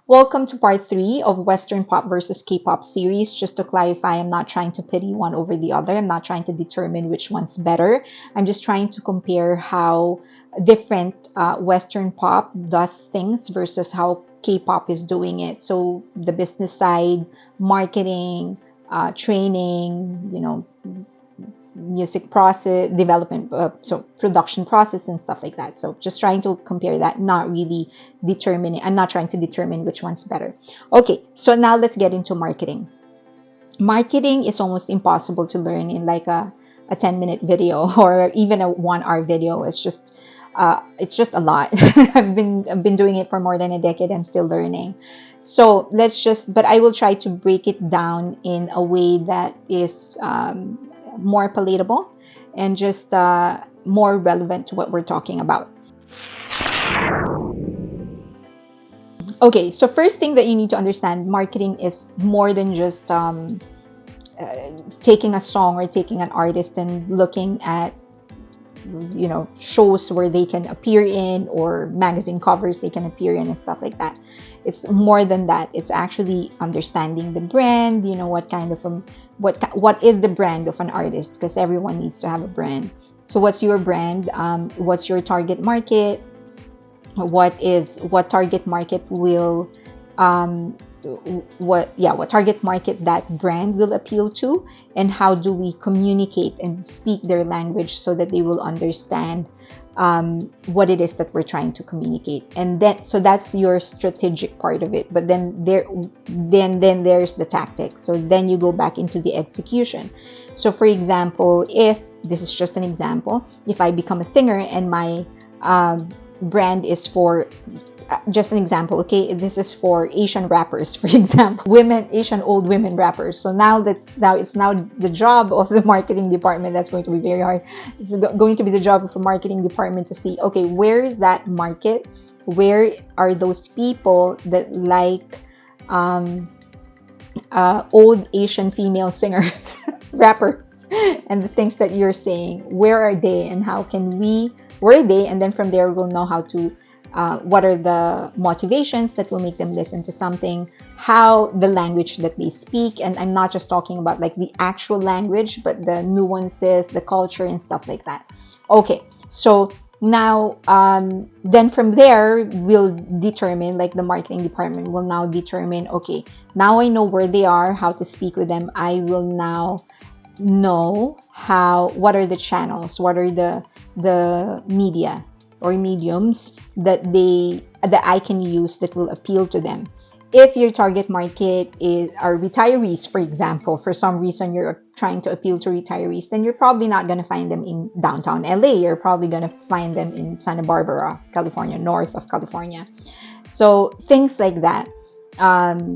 Welcome to part 3 of Western Pop versus K-pop series. Just to clarify, I'm not trying to pity one over the other. I'm not trying to determine which one's better. I'm just trying to compare how different Western pop does things versus how K-pop is doing it. So the business side, marketing, training, music process development, so production process and stuff like that. So just trying to compare that, not really determining. I'm not trying to determine which one's better. Okay, so now let's get into marketing. Marketing is almost impossible to learn in like a 10-minute video or even a 1 hour video. It's just a lot. I've been doing it for more than a decade. I'm still learning. So but I will try to break it down in a way that is more palatable and just more relevant to what we're talking about. Okay, so first thing that you need to understand, marketing is more than just taking a song or taking an artist and looking at shows where they can appear in or magazine covers they can appear in and stuff like that. It's more than that. It's actually understanding the brand, what kind of what is the brand of an artist, because everyone needs to have a brand. So what's your brand? What's your target market? What target market will what target market that brand will appeal to, and how do we communicate and speak their language so that they will understand what it is that we're trying to communicate. And then so that's your strategic part of it. But then there's the tactics. So then you go back into the execution. So for example, if this is just an example, if I become a singer and my brand is for just an example, okay, this is for Asian rappers, for example, Asian old women rappers. So now it's the job of the marketing department. That's going to be very hard. It's going to be the job of the marketing department to see, okay, where is that market? Where are those people that like old Asian female singers, rappers, and the things that you're saying? Where are they, and where are they? And then from there, we'll know how to what are the motivations that will make them listen to something, how the language that they speak. And I'm not just talking about like the actual language, but the nuances, the culture and stuff like that. Okay, so now then from there we'll determine, like the marketing department will now determine, okay, now I know where they are, how to speak with them. I will now know what are the channels, what are the media or mediums that I can use that will appeal to them. If your target market are retirees, for example, for some reason you're trying to appeal to retirees, then you're probably not going to find them in downtown LA. You're probably going to find them in Santa Barbara, California, north of California. So things like that.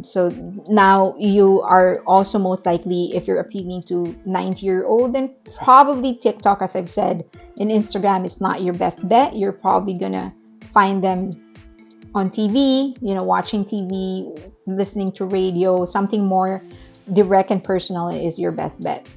So now you are also most likely, if you're appealing to 90-year-old, then probably TikTok, as I've said, and Instagram is not your best bet. You're probably gonna find them on TV, watching TV, listening to radio. Something more direct and personal is your best bet.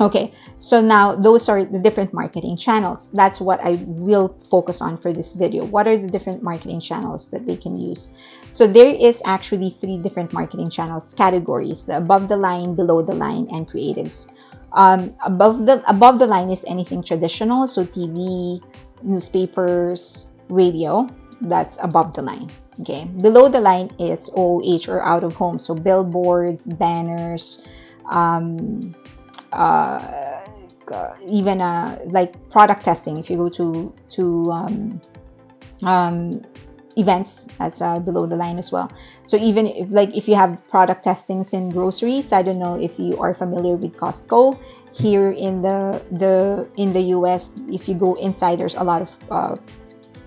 Okay, so now those are the different marketing channels. That's what I will focus on for this video. What are the different marketing channels that they can use? So there is actually 3 different marketing channels categories: the above the line, below the line, and creatives. Above the line is anything traditional, so TV, newspapers, radio. That's above the line. Okay, below the line is OOH, or out of home, so billboards, banners, even like product testing. If you go to events, that's below the line as well. So even if you have product testings in groceries, I don't know if you are familiar with Costco. Here in the US, if you go inside, there's a lot of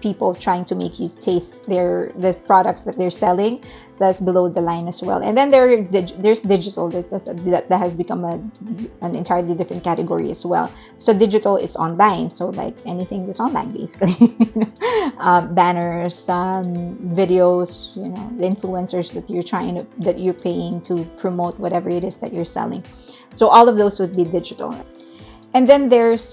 people trying to make you taste the products that they're selling. That's below the line as well. And then there's digital. That has become an entirely different category as well. So digital is online, so like anything that's online basically. Banners, videos, the influencers that you're paying to promote whatever it is that you're selling. So all of those would be digital. And then there's,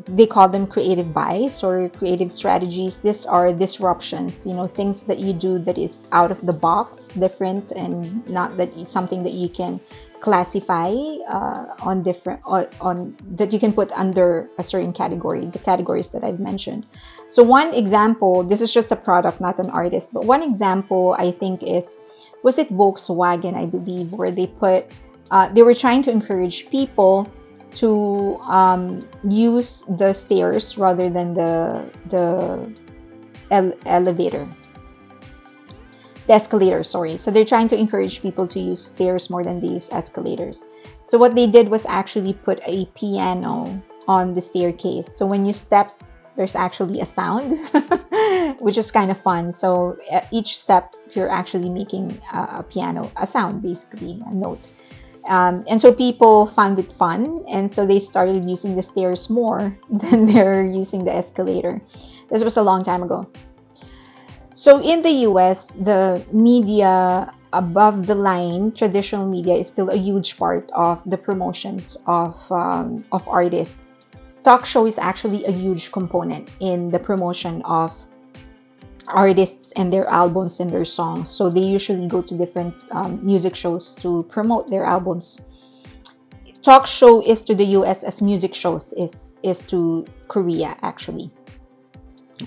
they call them creative buys or creative strategies. These are disruptions, things that you do that is out of the box, different, and not that something that you can classify on different, on that you can put under a certain category, the categories that I've mentioned. So one example, this is just a product, not an artist, but one example I think is, was it Volkswagen, I believe, where they were trying to encourage people to use the stairs rather than elevator, the escalator, sorry. So they're trying to encourage people to use stairs more than they use escalators. So what they did was actually put a piano on the staircase. So when you step, there's actually a sound, which is kind of fun. So at each step, you're actually making a piano, a sound, basically, a note. And so people found it fun, and so they started using the stairs more than they're using the escalator. This was a long time ago. So in the US, the media above the line, traditional media, is still a huge part of the promotions of artists. Talk show is actually a huge component in the promotion of artists and their albums and their songs. So they usually go to different music shows to promote their albums. Talk show is to the US as music shows is to Korea, actually.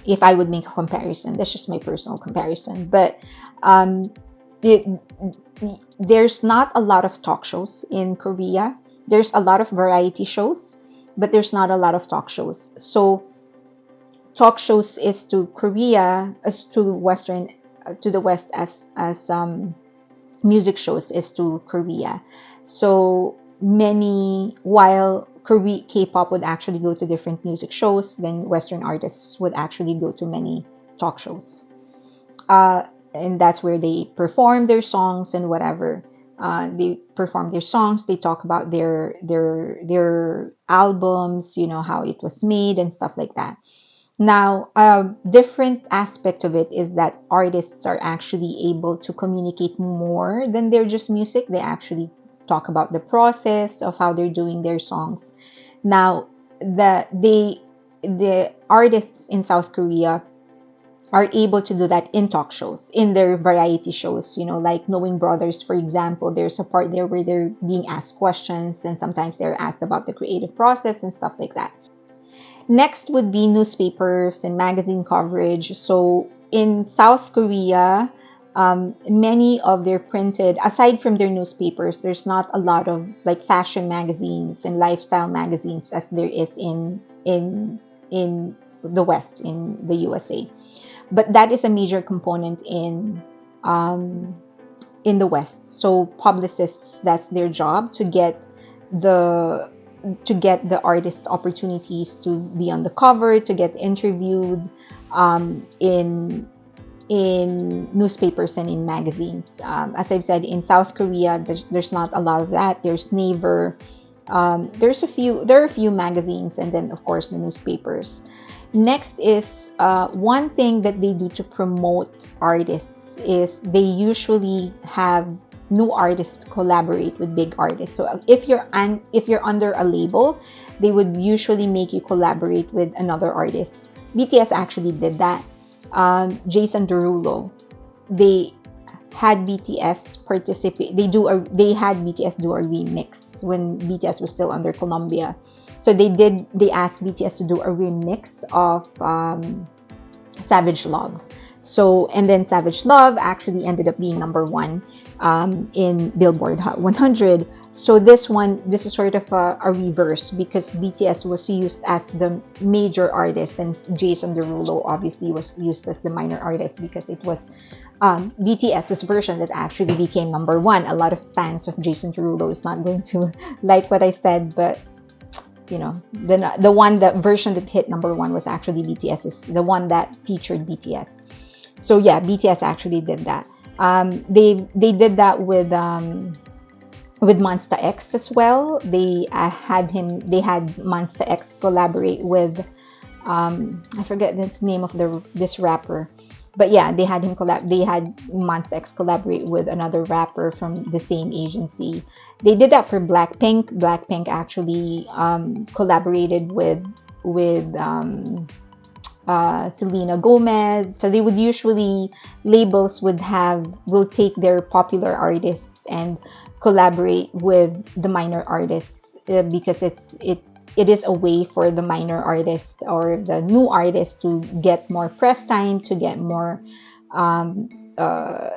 If I would make a comparison, that's just my personal comparison. But there's not a lot of talk shows in Korea. There's a lot of variety shows, but there's not a lot of talk shows. So talk shows is to Korea, as to Western, to the West, as music shows is to Korea. So many, while K-pop would actually go to different music shows, then Western artists would actually go to many talk shows, and that's where they perform their songs and whatever. They perform their songs. They talk about their albums, how it was made and stuff like that. Now, a different aspect of it is that artists are actually able to communicate more than they're just music. They actually talk about the process of how they're doing their songs. Now, the artists in South Korea are able to do that in talk shows, in their variety shows, like Knowing Brothers, for example. There's a part there where they're being asked questions, and sometimes they're asked about the creative process and stuff like that. Next would be newspapers and magazine coverage. So in South Korea, many of their printed, aside from their newspapers, there's not a lot of like fashion magazines and lifestyle magazines as there is in the West, in the USA. But that is a major component in the West. So publicists, that's their job, to get the artists opportunities to be on the cover, to get interviewed in newspapers and in magazines. As I've said, in South Korea, there's not a lot of that. There's Naver. There are a few magazines, and then of course the newspapers. Next is one thing that they do to promote artists is they usually have new artists collaborate with big artists. So if you're under a label, they would usually make you collaborate with another artist. BTS actually did that. Jason Derulo, they had BTS participate. They had BTS do a remix when BTS was still under Columbia. So they asked BTS to do a remix of Savage Love. So, and then Savage Love actually ended up being number 1 in Billboard Hot 100. So this is sort of a reverse, because BTS was used as the major artist and Jason Derulo obviously was used as the minor artist, because it was BTS's version that actually became number 1. A lot of fans of Jason Derulo is not going to like what I said, but the version that hit number 1 was actually BTS's, the one that featured BTS. So yeah, BTS actually did that. They did that with Monsta X as well. They had Monsta X collaborate with I forget the name of this rapper. But yeah, they had him collab. They had Monsta X collaborate with another rapper from the same agency. They did that for Blackpink. Blackpink actually collaborated with Selena Gomez. So they would usually, labels will take their popular artists and collaborate with the minor artists, because it is a way for the minor artists or the new artists to get more press time, to get more um, uh,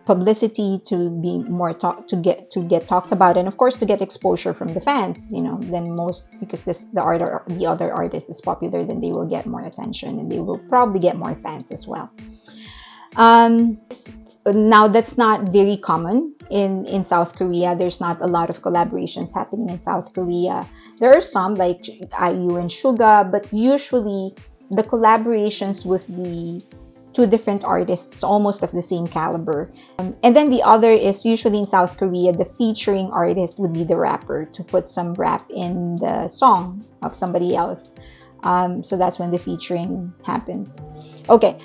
publicity, to be more to get talked about, and of course to get exposure from the fans. Then most, because the other artist is popular, then they will get more attention and they will probably get more fans as well. Um, Now that's not very common in South Korea. There's not a lot of collaborations happening in South Korea. There are some like IU and Suga, but usually the collaborations with the two different artists almost of the same caliber. And then the other is, usually in South Korea, the featuring artist would be the rapper to put some rap in the song of somebody else. So that's when the featuring happens. Okay,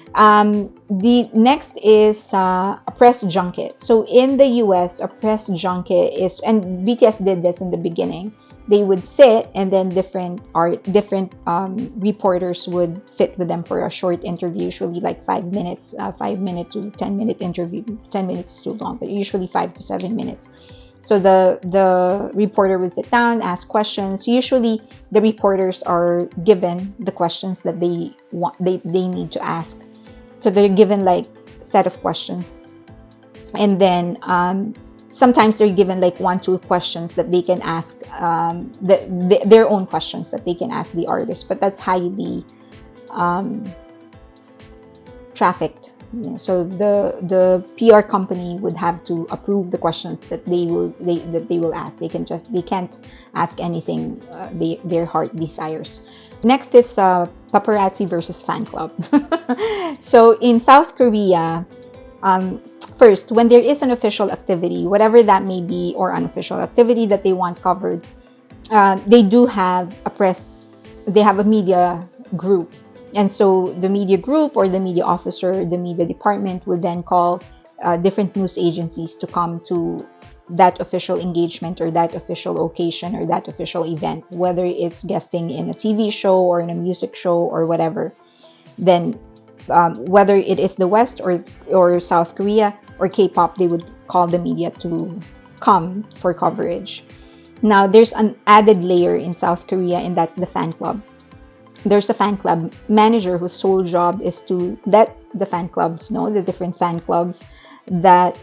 the next is a press junket. So in the US, a press junket is, and BTS did this in the beginning. They would sit, and then different reporters would sit with them for a short interview, usually like 5 minutes, 5 minute to 10 minute interview. 10 minutes is too long, but usually 5 to 7 minutes. So the reporter would sit down, ask questions. Usually, the reporters are given the questions that they want, they need to ask. So they're given like set of questions, and then sometimes they're given like 1, 2 questions that they can ask, their own questions that they can ask the artist. But that's highly um, trafficked. Yeah, so the PR company would have to approve the questions that they will ask. They can't ask anything their heart desires. Next is paparazzi versus fan club. So in South Korea, first, when there is an official activity, whatever that may be, or unofficial activity that they want covered, they do have a press. They have a media group. And so the media group or the media officer, the media department will then call different news agencies to come to that official engagement or that official occasion or that official event, whether it's guesting in a TV show or in a music show or whatever. Then whether it is the West or South Korea or K-pop, they would call the media to come for coverage. Now, there's an added layer in South Korea, and that's the fan club. There's a fan club manager whose sole job is to let the fan clubs know, the different fan clubs, that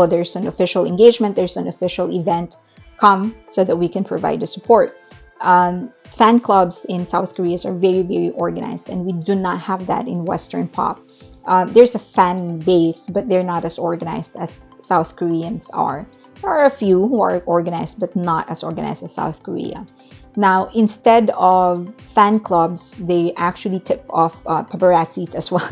there's an official engagement, there's an official event, come so that we can provide the support. Fan clubs in South Korea are very, very organized, and we do not have that in Western pop. There's a fan base, but they're not as organized as South Koreans are. There are a few who are organized, but not as organized as South Korea. Now, instead of fan clubs, they actually tip off paparazzis as well.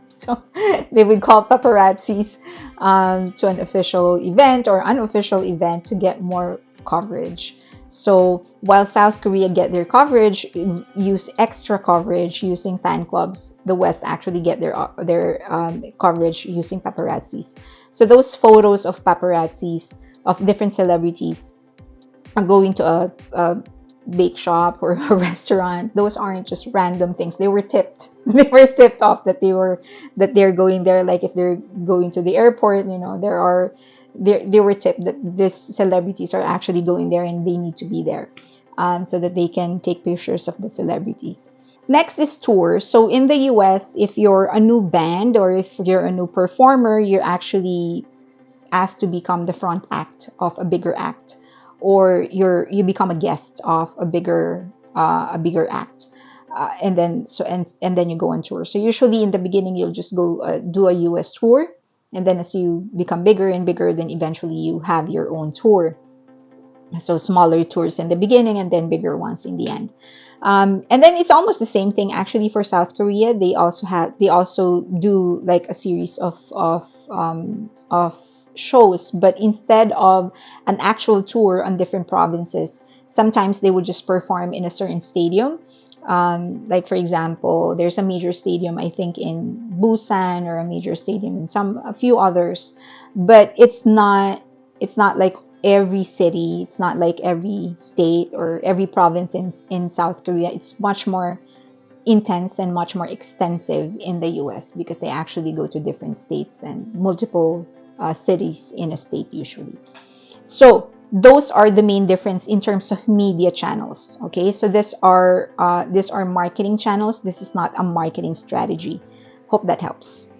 So they would call paparazzis to an official event or unofficial event to get more coverage. So while South Korea get their coverage, use extra coverage using fan clubs, the West actually get their coverage using paparazzis. So those photos of paparazzis of different celebrities going to a bake shop or a restaurant, those aren't just random things. They were tipped. They were tipped off that they're going there. Like if they're going to the airport, they were tipped that these celebrities are actually going there and they need to be there, so that they can take pictures of the celebrities. Next is tours. So in the US, if you're a new band or if you're a new performer, you're actually asked to become the front act of a bigger act, or you become a guest of a bigger act, and then you go on tour. So usually in the beginning you'll just go do a US tour, and then as you become bigger and bigger, then eventually you have your own tour. So smaller tours in the beginning and then bigger ones in the end. And then it's almost the same thing actually for South Korea. They also do like a series of shows, but instead of an actual tour on different provinces, sometimes they would just perform in a certain stadium, Like for example, there's a major stadium I think in Busan, or a major stadium in a few others, but it's not like every city, it's not like every state or every province in South Korea. It's much more intense and much more extensive in the US, because they actually go to different states and multiple cities in a state usually. So those are the main difference in terms of media channels. Okay, so these are marketing channels. This is not a marketing strategy. Hope that helps.